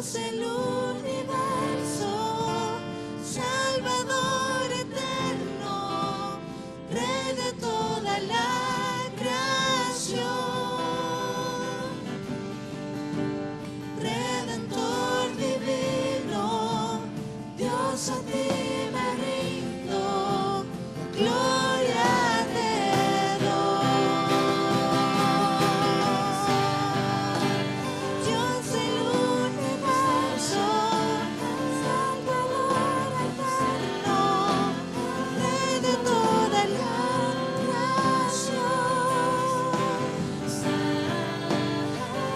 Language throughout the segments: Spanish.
Dios del universo, Salvador eterno, Rey de toda la creación, Redentor divino, Dios a ti me rindo, gloria te doy. Dios del universo, Salvador eterno, Rey de toda la creación,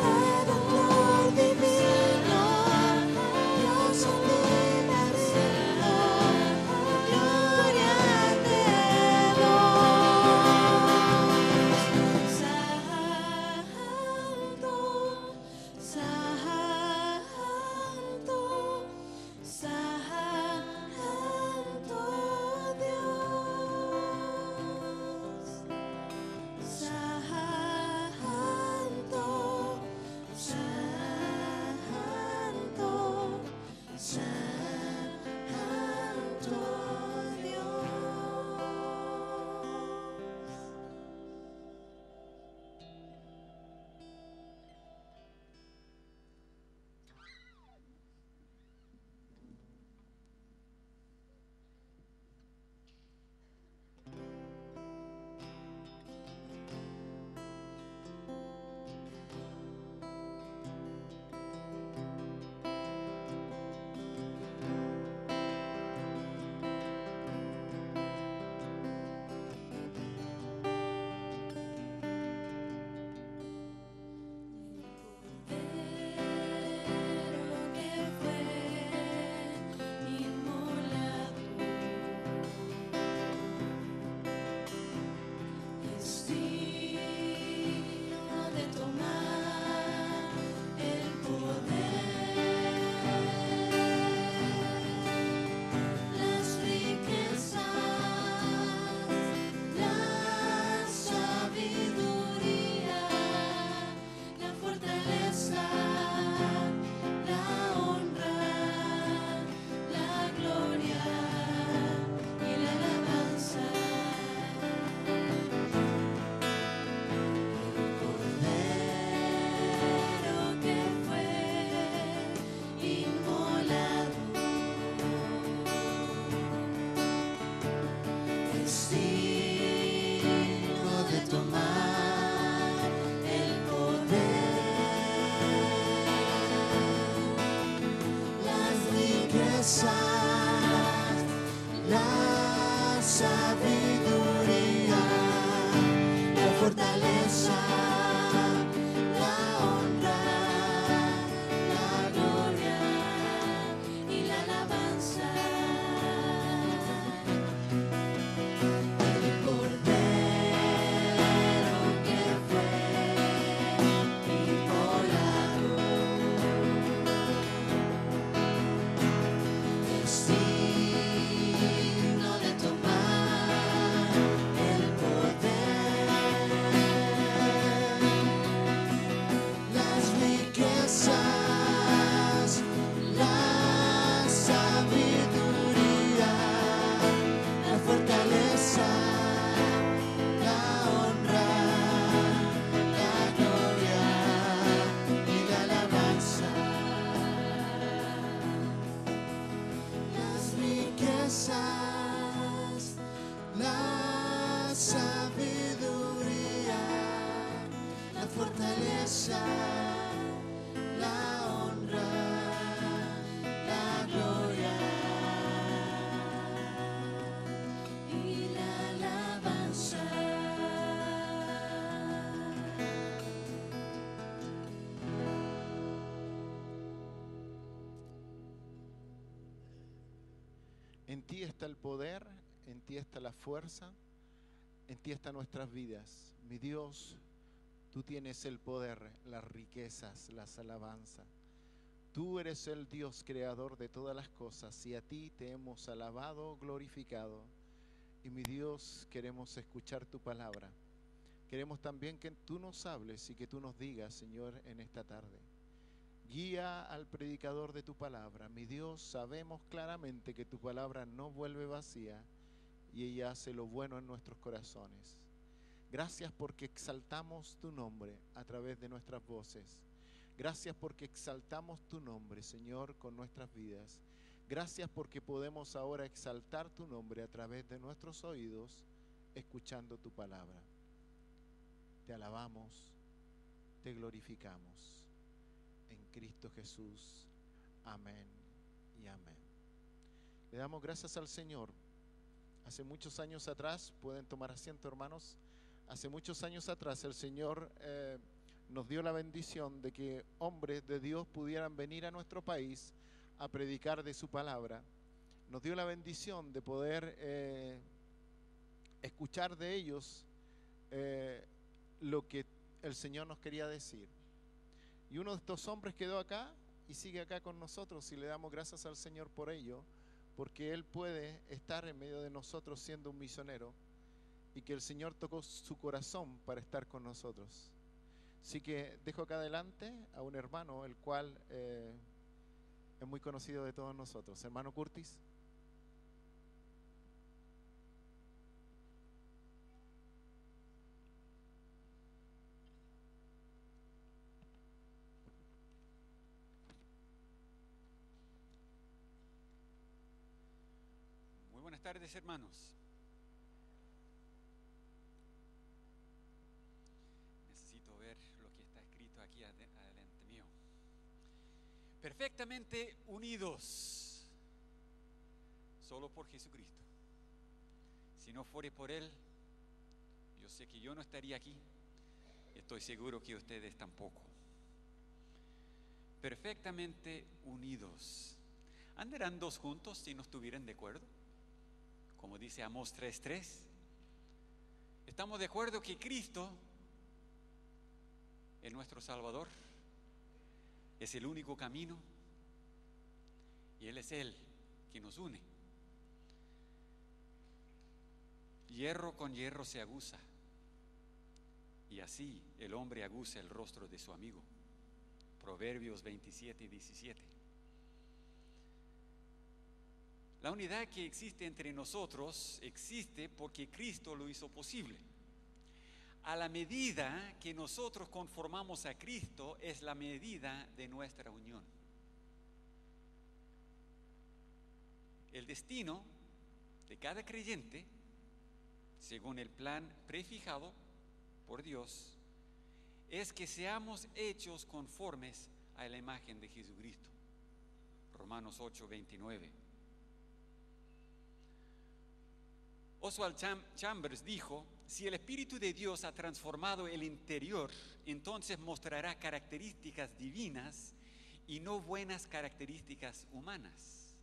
Redentor divino, Dios a ti me rindo, gloria te doy. La sabiduría, la fortaleza, la honra, la gloria y la alabanza. El Cordero que fue inmolado es digno de tomar el poder, las riquezas, la sabiduría, la fortaleza, la honra, la gloria y la alabanza. Las riquezas, la sabiduría, la fortaleza, la honra, la gloria y la alabanza. En ti está el poder, en ti está la fuerza, en ti están nuestras vidas. Mi Dios, tú tienes el poder, las riquezas, las alabanzas. Tú eres el Dios creador de todas las cosas y a ti te hemos alabado, glorificado. Y mi Dios, queremos escuchar tu palabra. Queremos también que tú nos hables y que tú nos digas, Señor, en esta tarde. Guía al predicador de tu palabra. Mi Dios, sabemos claramente que tu palabra no vuelve vacía y ella hace lo bueno en nuestros corazones. Gracias porque exaltamos tu nombre a través de nuestras voces. Gracias porque exaltamos tu nombre, Señor, con nuestras vidas. Gracias porque podemos ahora exaltar tu nombre a través de nuestros oídos, escuchando tu palabra. Te alabamos, te glorificamos. En Cristo Jesús. Amén y amén. Le damos gracias al Señor. Hace muchos años atrás, pueden tomar asiento, hermanos. Hace muchos años atrás el Señor nos dio la bendición de que hombres de Dios pudieran venir a nuestro país a predicar de su palabra. Nos dio la bendición de poder escuchar de ellos lo que el Señor nos quería decir. Y uno de estos hombres quedó acá y sigue acá con nosotros y le damos gracias al Señor por ello, porque Él puede estar en medio de nosotros siendo un misionero y que el Señor tocó su corazón para estar con nosotros. Así que dejo acá adelante a un hermano, el cual es muy conocido de todos nosotros. Hermano Curtis. Muy buenas tardes, hermanos. Necesito ver lo que está escrito aquí adelante mío. Perfectamente unidos, solo por Jesucristo. Si no fuere por Él, yo sé que yo no estaría aquí. Estoy seguro que ustedes tampoco. Perfectamente unidos. ¿Andarán dos juntos si no estuvieran de acuerdo? Como dice Amós 3:3. Estamos de acuerdo que Cristo es nuestro Salvador, es el único camino y Él es Él que nos une. Hierro con hierro se aguza y así el hombre aguza el rostro de su amigo. Proverbios 27:17. La unidad que existe entre nosotros existe porque Cristo lo hizo posible. A la medida que nosotros conformamos a Cristo es la medida de nuestra unión. El destino de cada creyente, según el plan prefijado por Dios, es que seamos hechos conformes a la imagen de Jesucristo. Romanos 8:29. Oswald Chambers dijo: si el Espíritu de Dios ha transformado el interior, entonces mostrará características divinas y no buenas características humanas.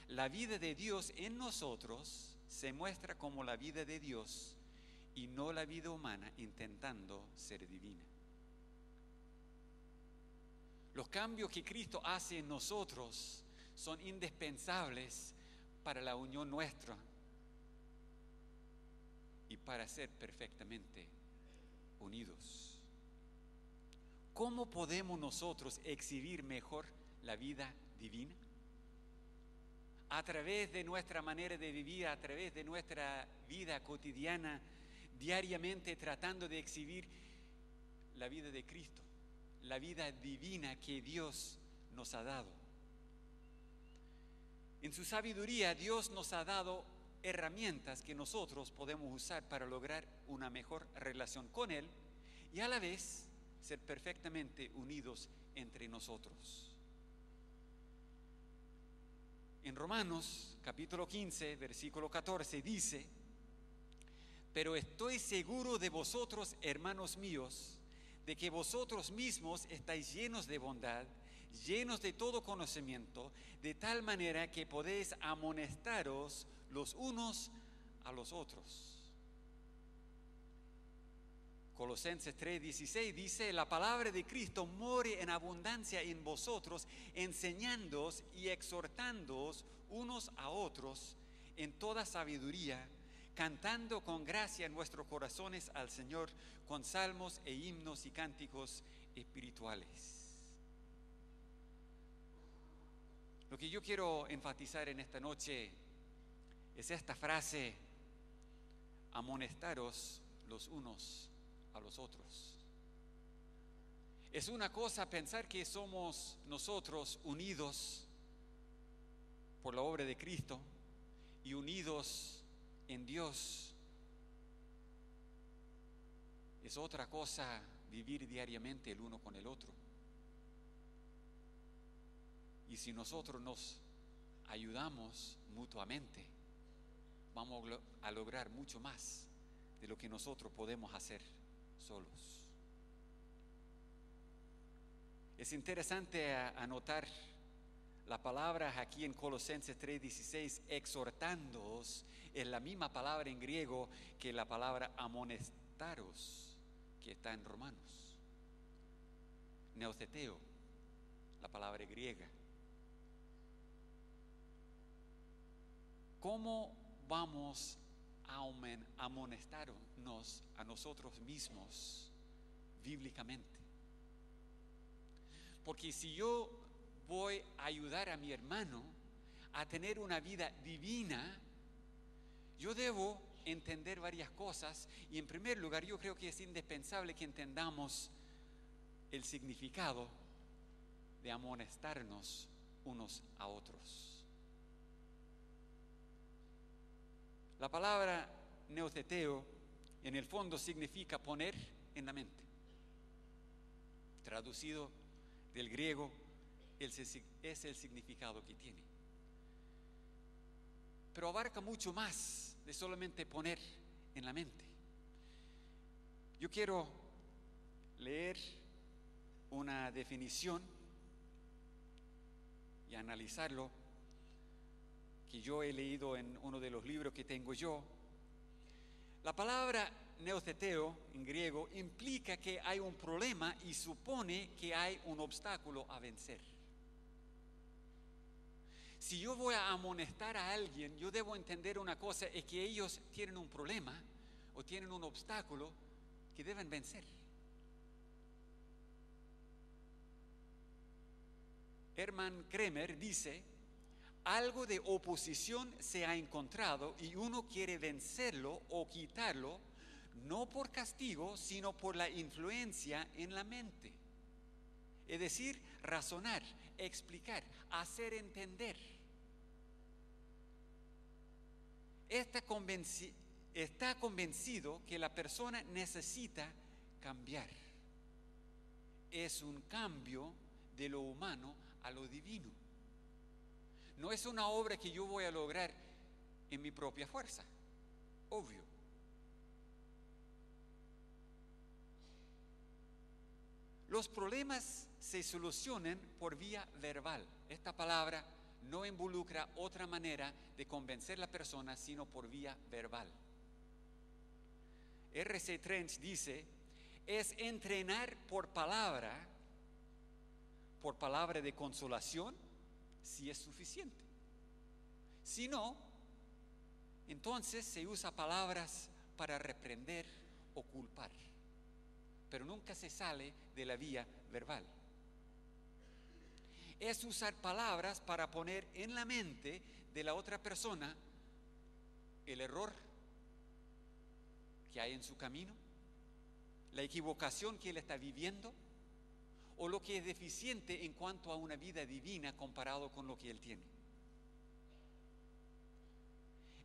La vida de Dios en nosotros se muestra como la vida de Dios y no la vida humana intentando ser divina. Los cambios que Cristo hace en nosotros son indispensables para la unión nuestra y para ser perfectamente unidos. ¿Cómo podemos nosotros exhibir mejor la vida divina? A través de nuestra manera de vivir, a través de nuestra vida cotidiana, diariamente tratando de exhibir la vida de Cristo, la vida divina que Dios nos ha dado. En su sabiduría, Dios nos ha dado herramientas que nosotros podemos usar para lograr una mejor relación con Él y a la vez ser perfectamente unidos entre nosotros. En Romanos capítulo 15, versículo 14 dice: pero estoy seguro de vosotros, hermanos míos, de que vosotros mismos estáis llenos de bondad, llenos de todo conocimiento, de tal manera que podéis amonestaros los unos a los otros. Colosenses 3:16 dice: la palabra de Cristo more en abundancia en vosotros, enseñándoos y exhortándoos unos a otros en toda sabiduría, cantando con gracia en vuestros corazones al Señor con salmos e himnos y cánticos espirituales. Lo que yo quiero enfatizar en esta noche es esta frase: amonestaros los unos a los otros. Es una cosa pensar que somos nosotros unidos por la obra de Cristo y unidos en Dios. Es otra cosa vivir diariamente el uno con el otro. Y si nosotros nos ayudamos mutuamente, vamos a lograr mucho más de lo que nosotros podemos hacer solos. Es interesante anotar la palabra aquí en Colosenses 3:16, exhortándoos, es la misma palabra en griego que la palabra amonestaros, que está en Romanos. Neotheteo, la palabra griega. ¿Cómo vamos a amonestarnos a nosotros mismos bíblicamente? Porque si yo voy a ayudar a mi hermano a tener una vida divina, yo debo entender varias cosas. Y en primer lugar, yo creo que es indispensable que entendamos el significado de amonestarnos unos a otros. La palabra neotheteo en el fondo significa poner en la mente. Traducido del griego, es el significado que tiene. Pero abarca mucho más de solamente poner en la mente. Yo quiero leer una definición y analizarlo, que yo he leído en uno de los libros que tengo yo. La palabra neotheteo en griego implica que hay un problema y supone que hay un obstáculo a vencer. Si yo voy a amonestar a alguien, yo debo entender una cosa, es que ellos tienen un problema o tienen un obstáculo que deben vencer. Hermann Kremer dice: algo de oposición se ha encontrado y uno quiere vencerlo o quitarlo, no por castigo, sino por la influencia en la mente. Es decir, razonar, explicar, hacer entender. Está convencido que la persona necesita cambiar. Es un cambio de lo humano a lo divino. No es una obra que yo voy a lograr en mi propia fuerza, obvio. Los problemas se solucionan por vía verbal. Esta palabra no involucra otra manera de convencer a la persona sino por vía verbal. R.C. Trench dice: es entrenar por palabra de consolación, si es suficiente. Si no, entonces se usa palabras para reprender o culpar, pero nunca se sale de la vía verbal. Es usar palabras para poner en la mente de la otra persona el error que hay en su camino, la equivocación que él está viviendo, o lo que es deficiente en cuanto a una vida divina comparado con lo que él tiene.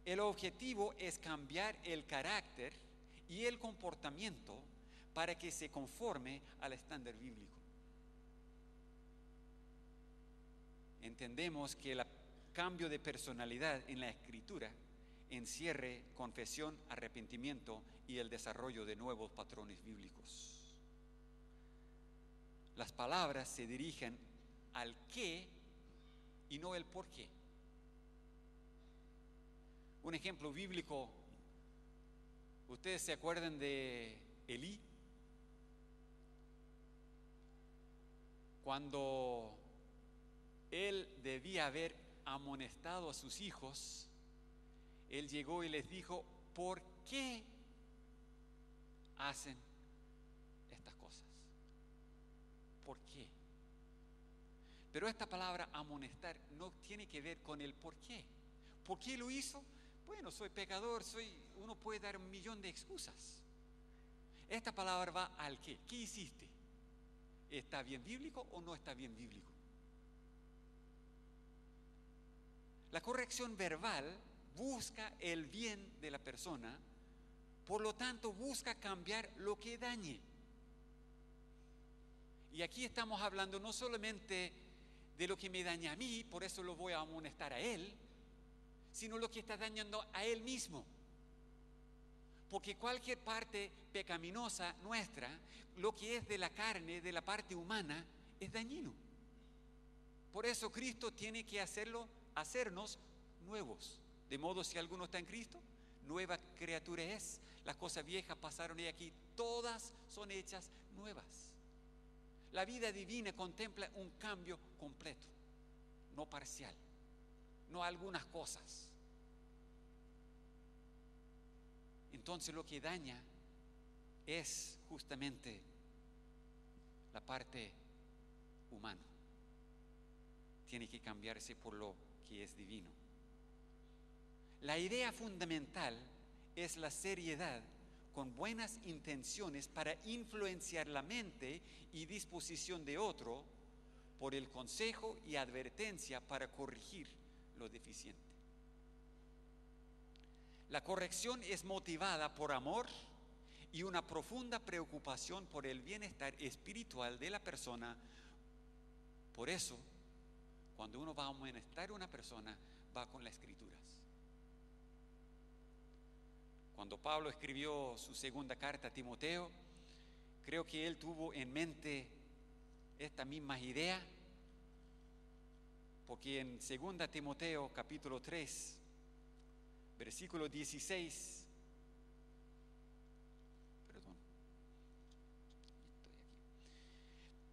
El objetivo es cambiar el carácter y el comportamiento para que se conforme al estándar bíblico. Entendemos que el cambio de personalidad en la Escritura encierre confesión, arrepentimiento y el desarrollo de nuevos patrones bíblicos. Las palabras se dirigen al qué y no el por qué. Un ejemplo bíblico, ¿ustedes se acuerdan de Elí? Cuando él debía haber amonestado a sus hijos, él llegó y les dijo: ¿por qué hacen estas cosas? ¿Por qué? Pero esta palabra amonestar no tiene que ver con el por qué. ¿Por qué lo hizo? Bueno, soy pecador, uno puede dar 1.000.000 de excusas. Esta palabra va al qué. ¿Qué hiciste? ¿Está bien bíblico o no está bien bíblico? La corrección verbal busca el bien de la persona, por lo tanto busca cambiar lo que dañe. Y aquí estamos hablando no solamente de lo que me daña a mí, por eso lo voy a amonestar a él, sino lo que está dañando a él mismo. Porque cualquier parte pecaminosa nuestra, lo que es de la carne, de la parte humana, es dañino. Por eso Cristo tiene que hacernos nuevos. De modo, si alguno está en Cristo, nueva criatura es. Las cosas viejas pasaron y aquí todas son hechas nuevas. La vida divina contempla un cambio completo, no parcial, no algunas cosas. Entonces lo que daña es justamente la parte humana. Tiene que cambiarse por lo que es divino. La idea fundamental es la seriedad con buenas intenciones para influenciar la mente y disposición de otro por el consejo y advertencia para corregir lo deficiente. La corrección es motivada por amor y una profunda preocupación por el bienestar espiritual de la persona. Por eso, cuando uno va a amonestar a una persona, va con las Escrituras. Cuando Pablo escribió su segunda carta a Timoteo, creo que él tuvo en mente estas mismas ideas, porque en 2 Timoteo capítulo 3, versículo 16,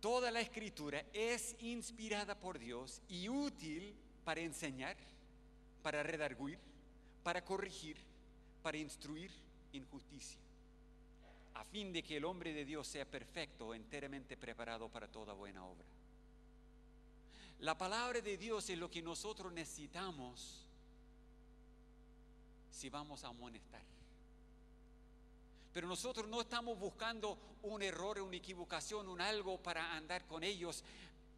toda la Escritura es inspirada por Dios y útil para enseñar, para redarguir, para corregir, para instruir en justicia, a fin de que el hombre de Dios sea perfecto, enteramente preparado para toda buena obra. La palabra de Dios es lo que nosotros necesitamos si vamos a amonestar. Pero nosotros no estamos buscando un error, una equivocación, un algo para andar con ellos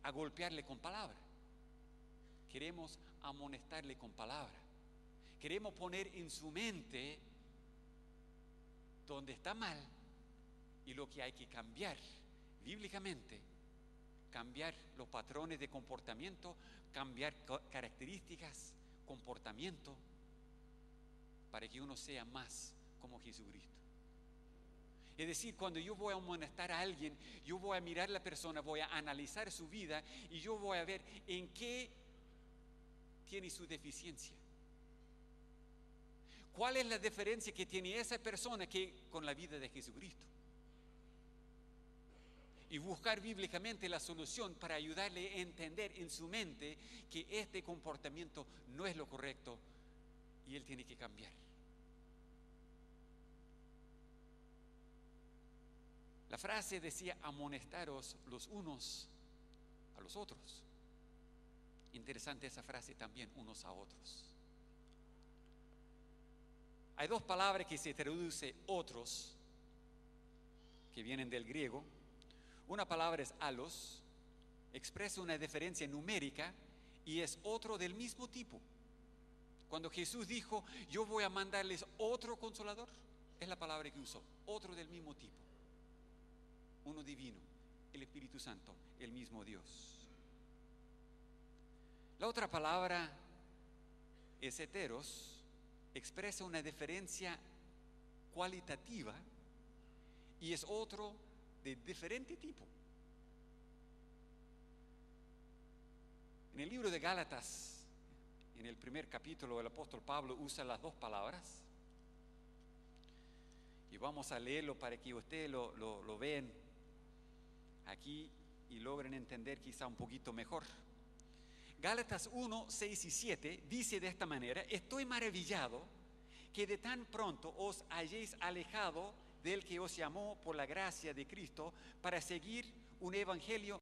a golpearle con palabra. Queremos amonestarle con palabra. Queremos poner en su mente donde está mal y lo que hay que cambiar bíblicamente, cambiar los patrones de comportamiento, cambiar características, comportamiento, para que uno sea más como Jesucristo. Es decir, cuando yo voy a amonestar a alguien, yo voy a mirar a la persona, voy a analizar su vida y yo voy a ver en qué tiene su deficiencia. ¿Cuál es la diferencia que tiene esa persona con la vida de Jesucristo? Y buscar bíblicamente la solución para ayudarle a entender en su mente que este comportamiento no es lo correcto y él tiene que cambiar. La frase decía: amonestaros los unos a los otros. Interesante esa frase también, unos a otros. Hay dos palabras que se traduce otros, que vienen del griego. Una palabra es alos, expresa una diferencia numérica y es otro del mismo tipo. Cuando Jesús dijo: yo voy a mandarles otro consolador, es la palabra que usó, otro del mismo tipo. Uno divino, el Espíritu Santo, el mismo Dios. La otra palabra es heteros, expresa una diferencia cualitativa y es otro de diferente tipo. En el libro de Gálatas, en el primer capítulo, el apóstol Pablo usa las dos palabras y vamos a leerlo para que ustedes lo vean aquí y logren entender quizá un poquito mejor. Gálatas 1, 6 y 7 dice de esta manera: estoy maravillado que de tan pronto os hayáis alejado del que os llamó por la gracia de Cristo para seguir un evangelio